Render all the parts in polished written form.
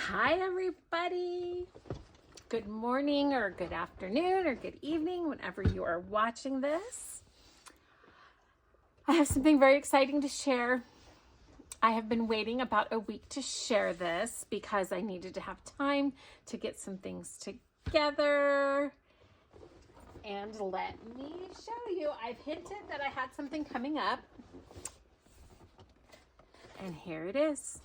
Hi everybody. Good morning or good afternoon or good evening whenever you are watching this. I have something very exciting to share. I have been waiting about a week to share this because I needed to have time to get some things together. And let me show you. I've hinted that I had something coming up. And here it is.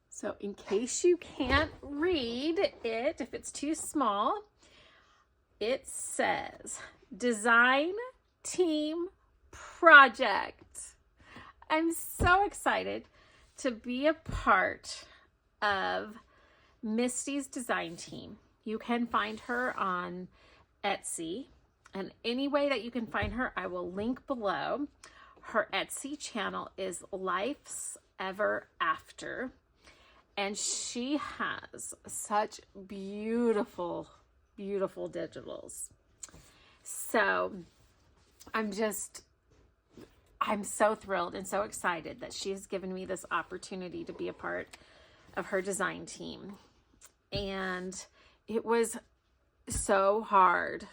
So in case you can't read it, if it's too small, it says Design Team Project. I'm so excited to be a part of Misty's design team. You can find her on Etsy, and any way that you can find her, I will link below. Her Etsy channel is Life's Ever After. And she has such beautiful, beautiful digitals. So I'm so thrilled and so excited that she has given me this opportunity to be a part of her design team. And it was so hard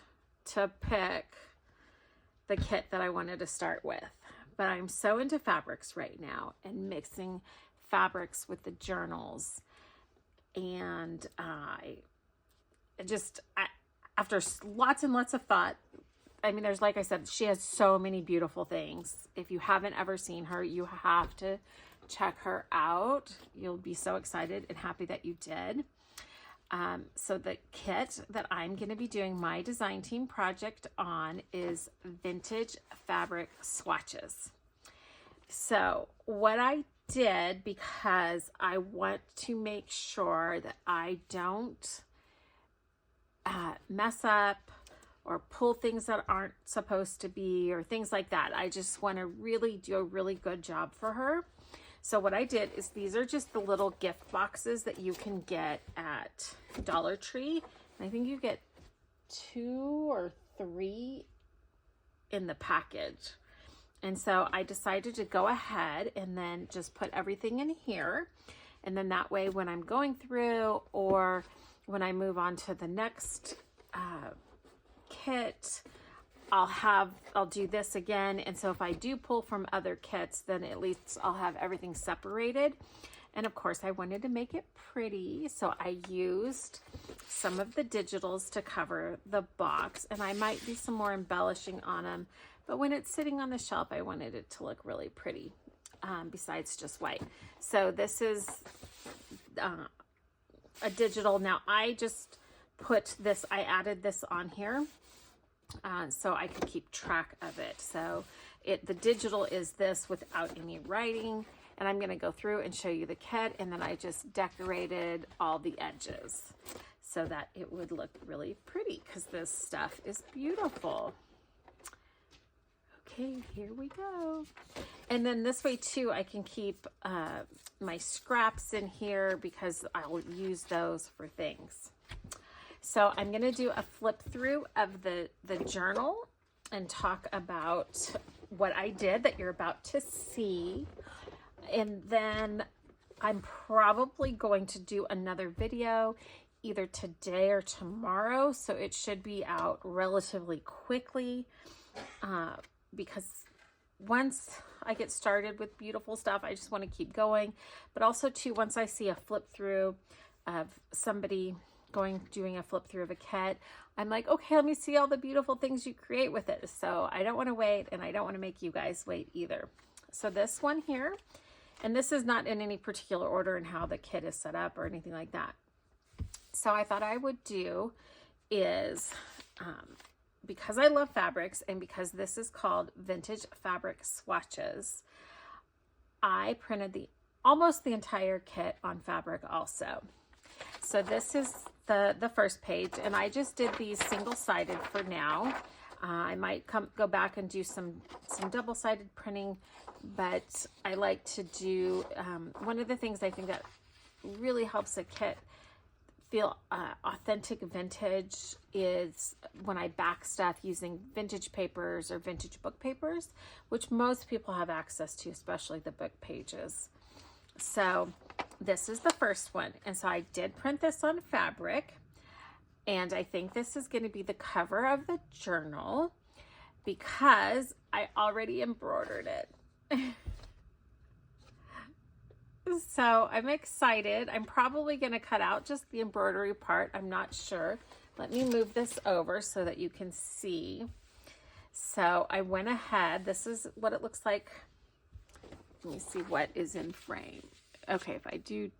to pick the kit that I wanted to start with. But I'm so into fabrics right now and mixing fabrics with the journals, and after lots and lots of thought, I mean, there's, like I said, she has so many beautiful things. If you haven't ever seen her, you have to check her out. You'll be so excited and happy that you did. So the kit that I'm going to be doing my design team project on is vintage fabric swatches. So what I did, because I want to make sure that I don't mess up or pull things that aren't supposed to be or things like that. I just want to really do a really good job for her. So what I did is, these are just the little gift boxes that you can get at Dollar Tree. I think you get 2 or 3 in the package. And so I decided to go ahead and then just put everything in here. And then that way, when I'm going through or when I move on to the next kit, I'll do this again. And so if I do pull from other kits, then at least I'll have everything separated. And of course, I wanted to make it pretty. So I used some of the digitals to cover the box, and I might do some more embellishing on them. But when it's sitting on the shelf, I wanted it to look really pretty, besides just white. So this is a digital. Now I just put this, I added this on here so I could keep track of it. So the digital is this without any writing. And I'm going to go through and show you the kit. And then I just decorated all the edges so that it would look really pretty, because this stuff is beautiful. Okay, here we go. And then this way too, I can keep my scraps in here because I'll use those for things. So I'm going to do a flip through of the journal and talk about what I did that you're about to see. And then I'm probably going to do another video either today or tomorrow. So it should be out relatively quickly. Because once I get started with beautiful stuff, I just want to keep going. But also too, once I see a flip through of somebody doing a flip through of a kit, I'm like, okay, let me see all the beautiful things you create with it. So I don't want to wait, and I don't want to make you guys wait either. So this one here, and this is not in any particular order in how the kit is set up or anything like that. So I thought I would do is, because I love fabrics and because this is called Vintage Fabric Swatches, I printed almost the entire kit on fabric also. So this is the first page, and I just did these single-sided for now. I might go back and do some double-sided printing, but I like to do, one of the things I think that really helps a kit feel authentic vintage is when I back stuff using vintage papers or vintage book papers, which most people have access to, especially the book pages. So this is the first one. And so I did print this on fabric. And I think this is going to be the cover of the journal because I already embroidered it. So I'm excited. I'm probably going to cut out just the embroidery part. I'm not sure. Let me move this over so that you can see. So I went ahead. This is what it looks like. Let me see what is in frame. Okay, if I do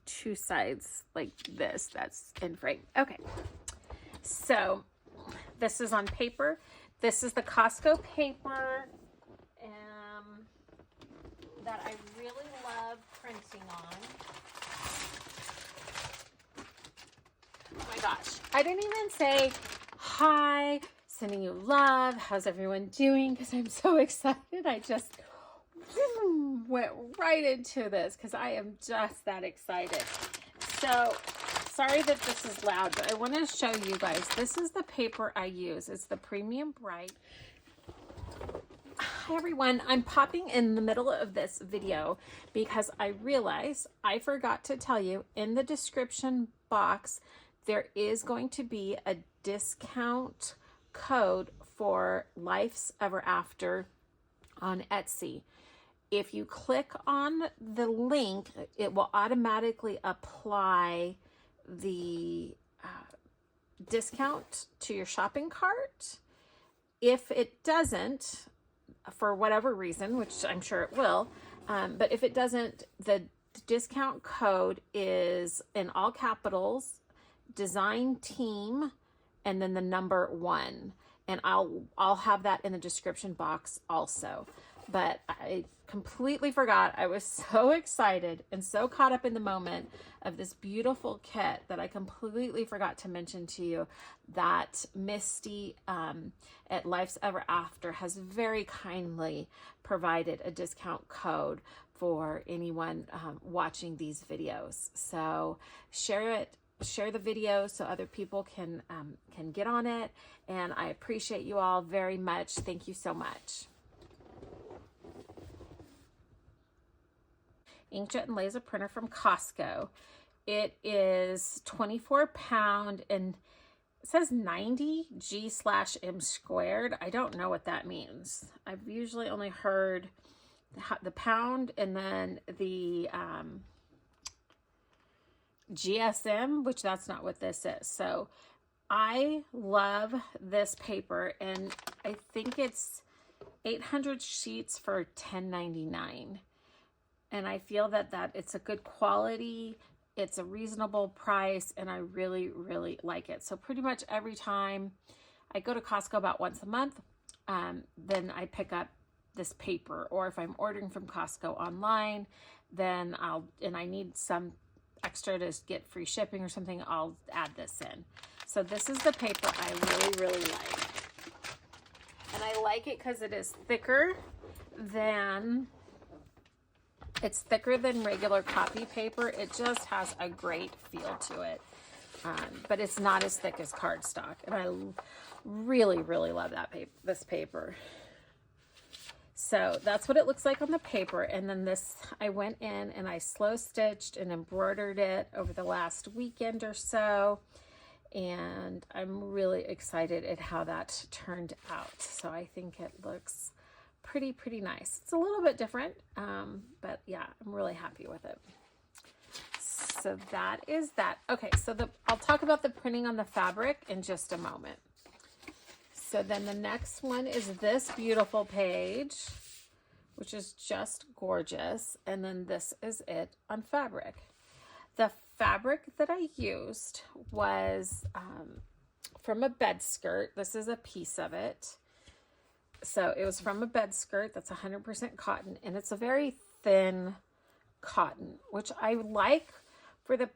two sides like this, that's in frame. Okay. So this is on paper. This is the Costco paper that I really love printing on. Oh my gosh. I didn't even say hi, sending you love, how's everyone doing? Because I'm so excited. I just went right into this because I am just that excited. So sorry that this is loud, but I want to show you guys. This is the paper I use. It's the Premium Bright. Hi everyone, I'm popping in the middle of this video because I realized I forgot to tell you in the description box there is going to be a discount code for Life's Ever After on Etsy. If you click on the link, it will automatically apply the discount to your shopping cart. If it doesn't, for whatever reason, which I'm sure it will, but if it doesn't, the discount code is in all capitals, design team, and then the number 1. And I'll have that in the description box also. But I completely forgot. I was so excited and so caught up in the moment of this beautiful kit that I completely forgot to mention to you that Misty at Life's Ever After has very kindly provided a discount code for anyone watching these videos. So share the video so other people can get on it. And I appreciate you all very much. Thank you so much. Inkjet and laser printer from Costco. It is 24 pound and it says 90 G/M squared. I don't know what that means. I've usually only heard the pound and then the GSM, which that's not what this is. So I love this paper and I think it's 800 sheets for $10.99. And I feel that it's a good quality, it's a reasonable price, and I really, really like it. So pretty much every time I go to Costco about once a month, then I pick up this paper. Or if I'm ordering from Costco online, then I need some extra to get free shipping or something, I'll add this in. So this is the paper I really, really like. And I like it because it is thicker than... It's thicker than regular copy paper. It just has a great feel to it. But it's not as thick as cardstock. And I really, really love this paper. So that's what it looks like on the paper. And then this, I went in and I slow stitched and embroidered it over the last weekend or so. And I'm really excited at how that turned out. So I think it looks pretty nice. It's a little bit different, but yeah, I'm really happy with it. So that is that. Okay, so I'll talk about the printing on the fabric in just a moment. So then the next one is this beautiful page, which is just gorgeous. And then this is it on fabric. The fabric that I used was from a bed skirt. This is a piece of it. So it was from a bed skirt that's 100% cotton, and it's a very thin cotton, which I like for the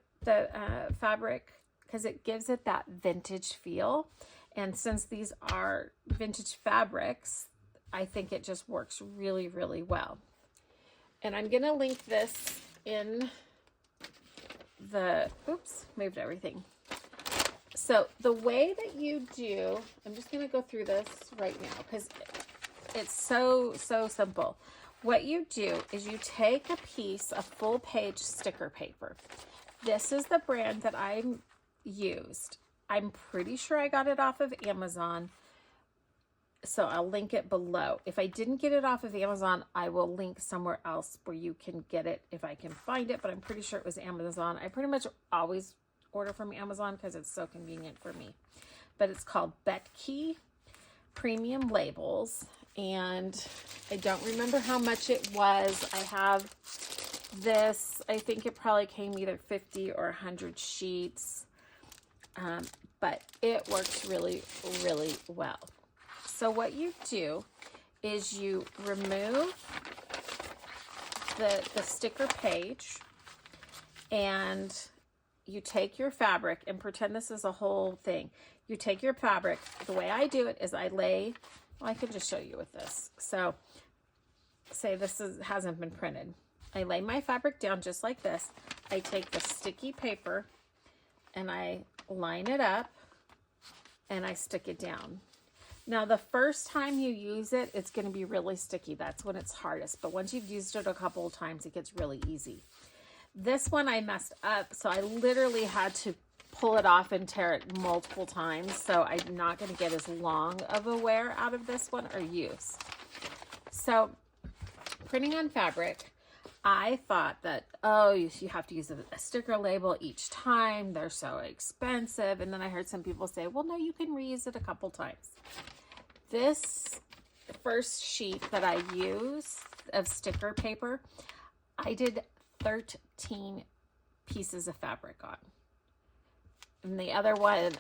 fabric because it gives it that vintage feel. And since these are vintage fabrics, I think it just works really, really well. And I'm going to link this in the, oops, moved everything. So the way that you do, I'm just going to go through this right now because it's so simple. What you do is you take a piece of full page sticker paper. This is the brand that I used. I'm pretty sure I got it off of Amazon, so I'll link it below. If I didn't get it off of Amazon, I will link somewhere else where you can get it if I can find it, but I'm pretty sure it was Amazon. I pretty much always order from Amazon because it's so convenient for me. But it's called Betcky Premium Labels, and I don't remember how much it was. I have this. I think it probably came either 50 or 100 sheets, but it works really, really well. So what you do is you remove the sticker page, and you take your fabric, and pretend this is a whole thing. You take your fabric. The way I do it is I lay, well, I can just show you with this. So say this hasn't been printed. I lay my fabric down just like this. I take the sticky paper and I line it up and I stick it down. Now, the first time you use it, it's going to be really sticky. That's when it's hardest. But once you've used it a couple of times, it gets really easy. This one I messed up, so I literally had to pull it off and tear it multiple times. So I'm not going to get as long of a wear out of this one or use. So printing on fabric, I thought that, oh, you have to use a sticker label each time. They're so expensive. And then I heard some people say, well, no, you can reuse it a couple times. This first sheet that I use of sticker paper, I did 13 pieces of fabric on. And the other one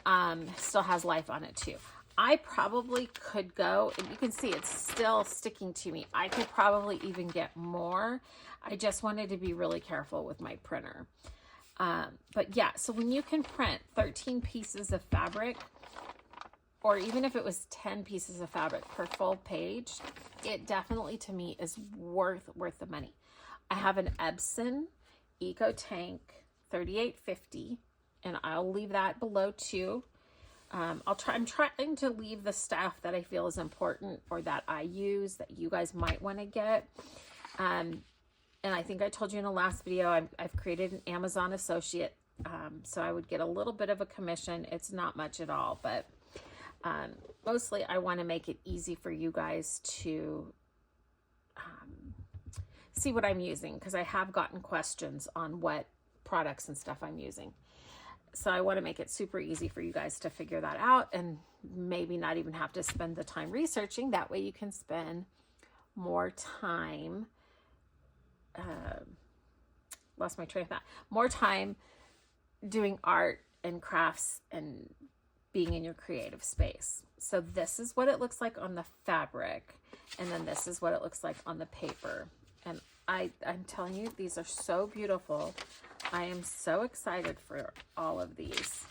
still has life on it too. I probably could go, and you can see it's still sticking to me. I could probably even get more. I just wanted to be really careful with my printer. But yeah, so when you can print 13 pieces of fabric, or even if it was 10 pieces of fabric per full page, it definitely to me is worth the money. I have an Epson Eco Tank 3850, and I'll leave that below too. I'm trying to leave the stuff that I feel is important or that I use that you guys might want to get. And I think I told you in the last video, I've created an Amazon associate. So I would get a little bit of a commission. It's not much at all, but mostly I want to make it easy for you guys to see what I'm using, because I have gotten questions on what products and stuff I'm using. So I want to make it super easy for you guys to figure that out, and maybe not even have to spend the time researching. That way you can spend more time, lost my train of thought, more time doing art and crafts and being in your creative space. So this is what it looks like on the fabric, and then this is what it looks like on the paper. And I'm telling you, these are so beautiful. I am so excited for all of these.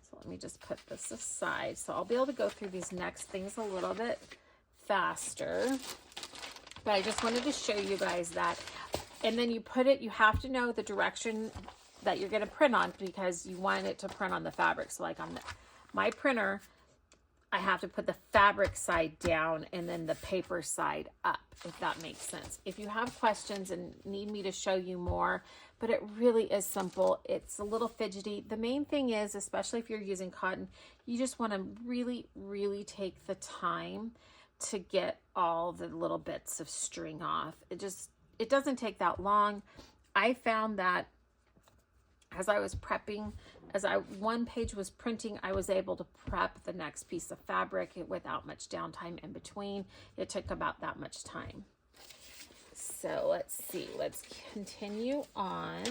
So let me just put this aside. So I'll be able to go through these next things a little bit faster. But I just wanted to show you guys that. And then you have to know the direction that you're going to print on, because you want it to print on the fabric. So like on my printer, I have to put the fabric side down and then the paper side up, if that makes sense. If you have questions and need me to show you more, but it really is simple. It's a little fidgety. The main thing is, especially if you're using cotton, you just want to really, really take the time to get all the little bits of string off. It doesn't take that long. I found that as I was prepping, one page was printing, I was able to prep the next piece of fabric without much downtime in between. It took about that much time. So let's see, let's continue on.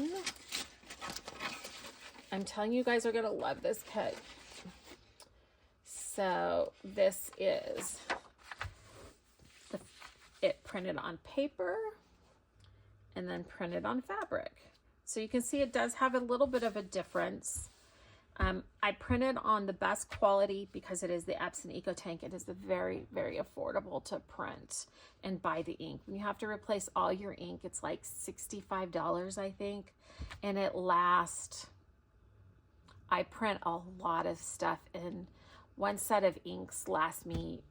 I'm telling you guys are gonna love this kit. So this is it printed on paper and then printed on fabric. So you can see it does have a little bit of a difference. I printed on the best quality because it is the Epson Eco Tank. It is very, very affordable to print and buy the ink. When you have to replace all your ink, it's like $65, I think. And it lasts, I print a lot of stuff, and one set of inks lasts me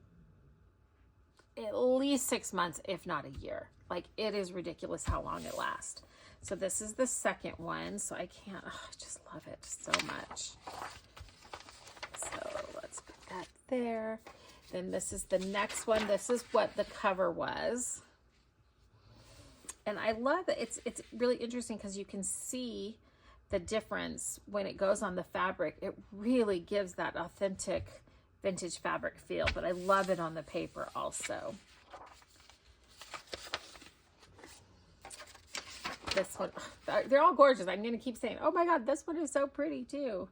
at least 6 months, if not a year. Like, it is ridiculous how long it lasts. So this is the second one. So I can't, oh, I just love it so much. So let's put that there. Then this is the next one. This is what the cover was. And I love it. It's really interesting because you can see the difference when it goes on the fabric. It really gives that authentic vintage fabric feel, but I love it on the paper also. This one, they're all gorgeous. I'm going to keep saying, oh my God, this one is so pretty too.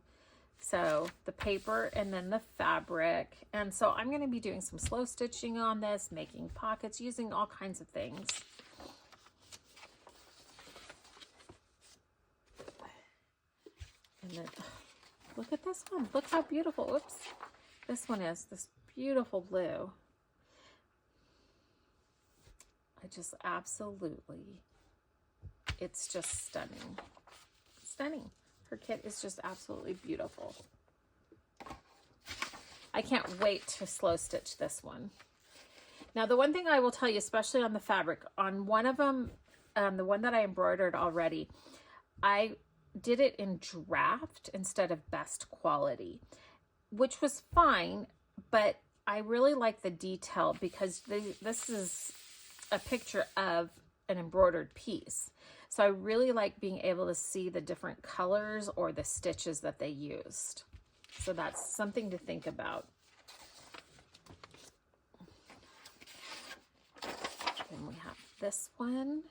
So the paper and then the fabric. And so I'm going to be doing some slow stitching on this, making pockets, using all kinds of things. And then look at this one. Look how beautiful. Whoops. This one is this beautiful blue. I just absolutely, it's just stunning. Stunning. Her kit is just absolutely beautiful. I can't wait to slow stitch this one. Now, the one thing I will tell you, especially on the fabric, on one of them, the one that I embroidered already, I did it in draft instead of best quality, which was fine, but I really like the detail because this is a picture of an embroidered piece. So I really like being able to see the different colors or the stitches that they used. So that's something to think about. Then we have this one.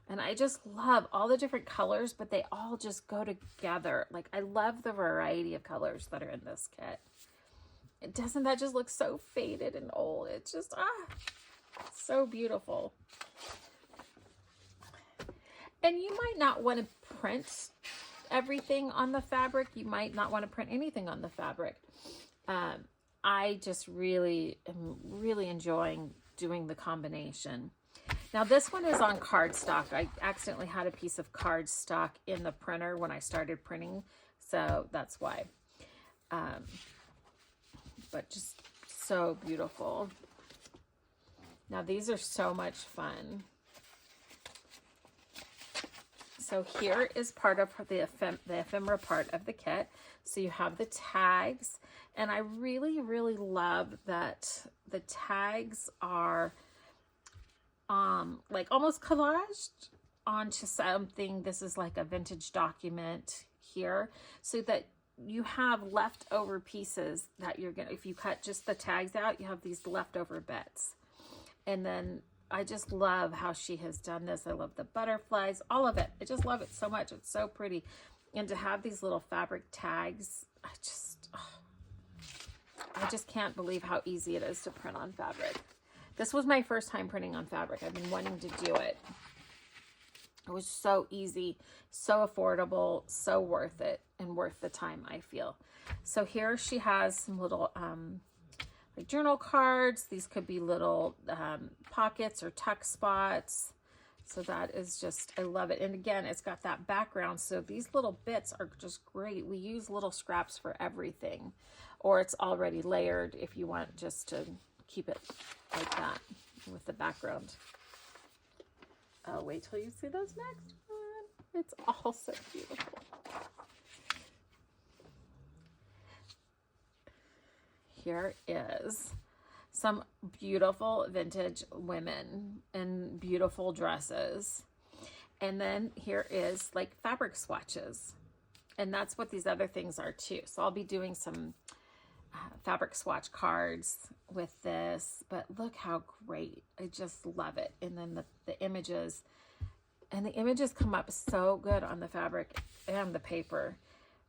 And I just love all the different colors, but they all just go together. Like, I love the variety of colors that are in this kit. Doesn't that just look so faded and old? It's just, so beautiful. And you might not want to print everything on the fabric. You might not want to print anything on the fabric. I just really am enjoying doing the combination. Now this one is on cardstock. I accidentally had a piece of cardstock in the printer when I started printing, so that's why. But just so beautiful. Now these are so much fun. So here is part of the ephemera part of the kit. So you have the tags, and I really love that the tags are like almost collaged onto something. This is like a vintage document here, so that you have leftover pieces that you're gonna, if you cut just the tags out, you have these leftover bits. And then I just love how she has done this. I love the butterflies, all of it. I just love it so much. It's so pretty. And to have these little fabric tags, I just can't believe how easy it is to print on fabric. This was my first time printing on fabric. I've been wanting to do it. It was so easy, so affordable, so worth it, and worth the time, I feel. So here she has some little like journal cards. These could be little pockets or tuck spots. So that is just, I love it. And again, it's got that background. So these little bits are just great. We use little scraps for everything, or it's already layered if you want just to keep it like that with the background. Oh, wait till you see those next one. It's all so beautiful. Here is some beautiful vintage women and beautiful dresses. And then here is like fabric swatches. And that's what these other things are too. So I'll be doing some fabric swatch cards with this, but look how great. I just love it. And then the images, and the images come up so good on the fabric and the paper.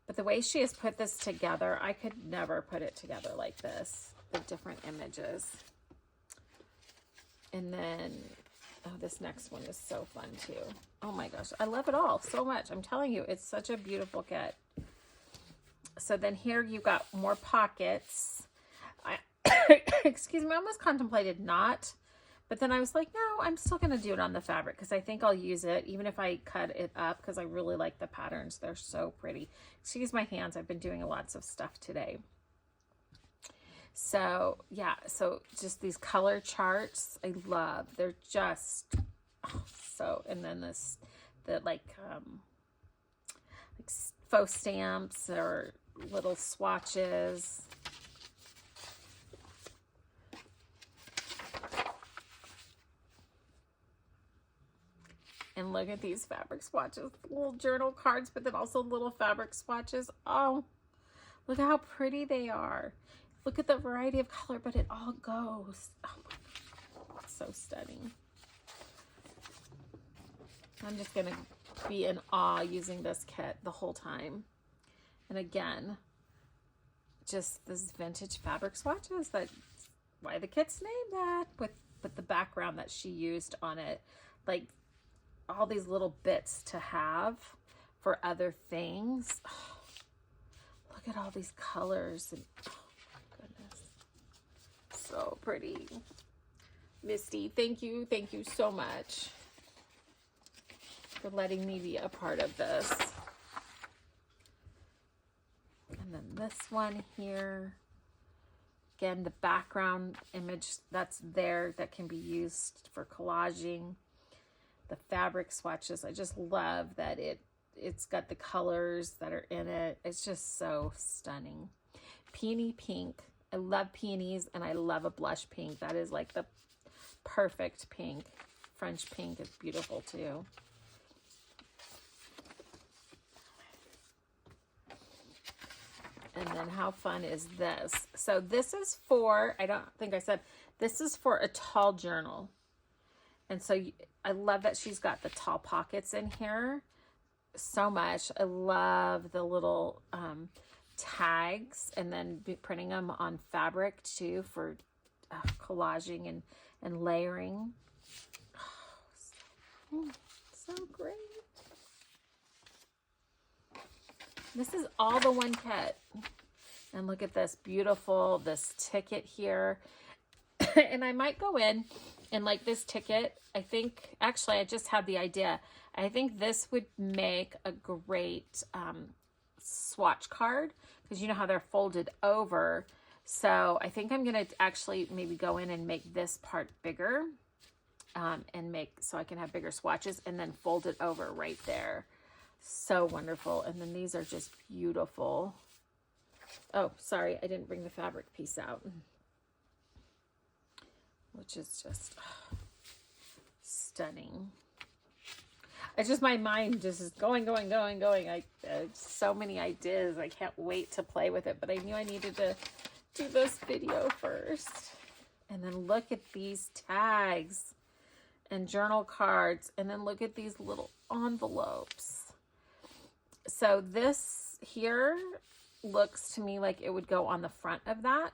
But the way she has put this together, I could never put it together like this, the different images. And then, oh, this next one is so fun too. Oh my gosh, I love it all so much. I'm telling you, it's such a beautiful kit. So then here you've got more pockets. Excuse me, I almost contemplated not, but then I was like, no, I'm still going to do it on the fabric because I think I'll use it even if I cut it up, because I really like the patterns. They're so pretty. Excuse my hands. I've been doing lots of stuff today. So yeah, so just these color charts I love. They're just Oh, so, and then the like faux stamps or little swatches. And look at these fabric swatches, little journal cards, but then also little fabric swatches. Oh, look at how pretty they are. Look at the variety of color, but it all goes. Oh my gosh, so stunning. I'm just gonna be in awe using this kit the whole time. And again, just this vintage fabric swatches, that's why the kit's named that, with the background that she used on it. Like all these little bits to have for other things. Oh, look at all these colors. And oh my goodness, so pretty. Misty, thank you so much for letting me be a part of this. And then this one here, again, the background image that's there that can be used for collaging. The fabric swatches, I just love that it's got the colors that are in it. It's just so stunning. Peony pink, I love peonies, and I love a blush pink. That is like the perfect pink. French pink is beautiful too. And then how fun is this? So this is for, I don't think I said, this is for a tall journal. And so I love that she's got the tall pockets in here so much. I love the little tags, and then printing them on fabric too for collaging and layering. Oh, so great. This is all the one kit. And look at this beautiful, this ticket here. And I might go in and like this ticket, I think, actually I just had the idea. I think this would make a great swatch card, because you know how they're folded over. So I think I'm going to actually maybe go in and make this part bigger and make, so I can have bigger swatches and then fold it over right there. So wonderful. And then these are just beautiful. Oh, sorry, I didn't bring the fabric piece out, which is just stunning. It's just, my mind just is going. I so many ideas. I can't wait to play with it, but I knew I needed to do this video first. And then look at these tags and journal cards, and then look at these little envelopes. So this here looks to me like it would go on the front of that.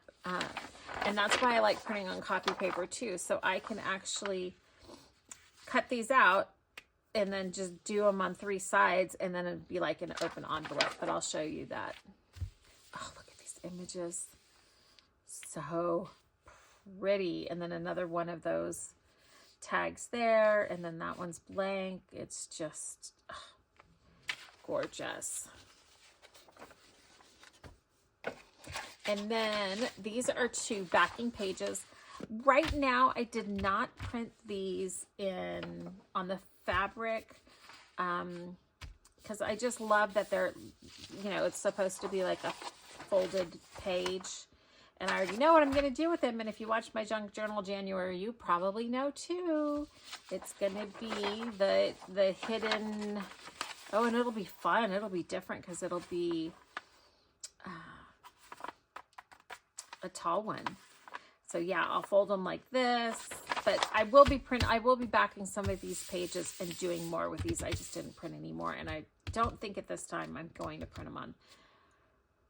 And that's why I like printing on copy paper too. So I can actually cut these out and then just do them on 3 sides, and then it'd be like an open envelope, but I'll show you that. Oh, look at these images. So pretty. And then another one of those tags there, and then that one's blank. It's just gorgeous. And then these are 2 backing pages. Right now, I did not print these on the fabric, because I just love that they're, you know, it's supposed to be like a folded page. And I already know what I'm going to do with them. And if you watched my Junk Journal January, you probably know too. It's going to be the hidden, oh, and it'll be fun. It'll be different because it'll be a tall one. So yeah, I'll fold them like this, but I will be backing some of these pages and doing more with these. I just didn't print anymore, and I don't think at this time I'm going to print them on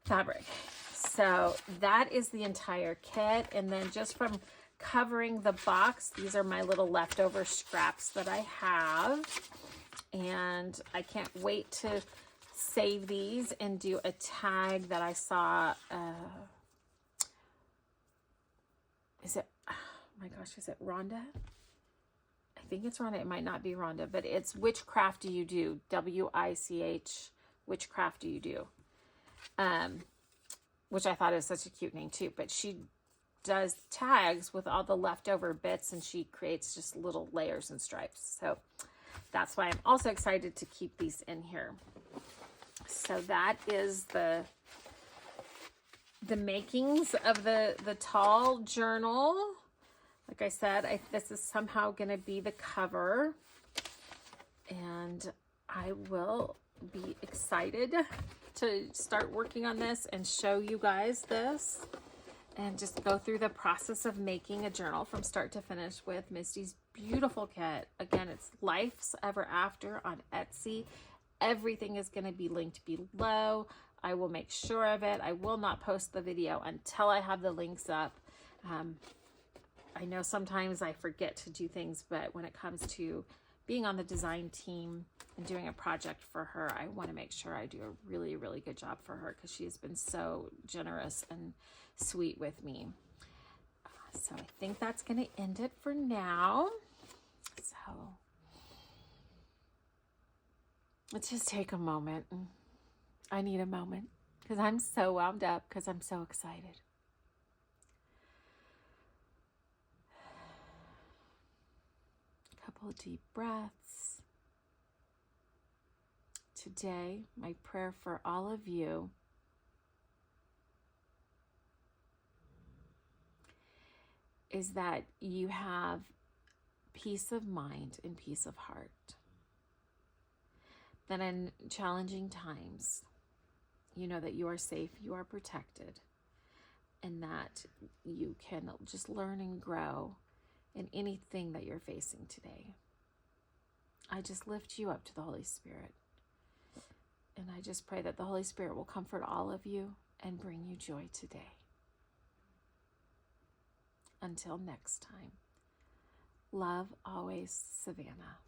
fabric. So that is the entire kit. And then just from covering the box, these are my little leftover scraps that I have, and I can't wait to save these and do a tag that I saw. Is it, oh my gosh, is it Rhonda? I think it's Rhonda. It might not be Rhonda, but it's Which Craft Do You Do? W-I-C-H, Which Craft Do You Do? Which I thought is such a cute name too, but she does tags with all the leftover bits, and she creates just little layers and stripes. So that's why I'm also excited to keep these in here. So that is the makings of the tall journal. Like I said, this is somehow going to be the cover, and I will be excited to start working on this and show you guys this and just go through the process of making a journal from start to finish with Misty's beautiful kit. Again, it's Life's Ever After on Etsy. Everything is going to be linked below. I will make sure of it. I will not post the video until I have the links up. I know sometimes I forget to do things, but when it comes to being on the design team and doing a project for her, I want to make sure I do a really, really good job for her because she has been so generous and sweet with me. So I think that's going to end it for now. So let's just take a moment. I need a moment because I'm so wound up because I'm so excited. Couple of deep breaths. Today, my prayer for all of you is that you have peace of mind and peace of heart. That in challenging times, you know that you are safe, you are protected, and that you can just learn and grow in anything that you're facing today. I just lift you up to the Holy Spirit. And I just pray that the Holy Spirit will comfort all of you and bring you joy today. Until next time, love always, Savannah.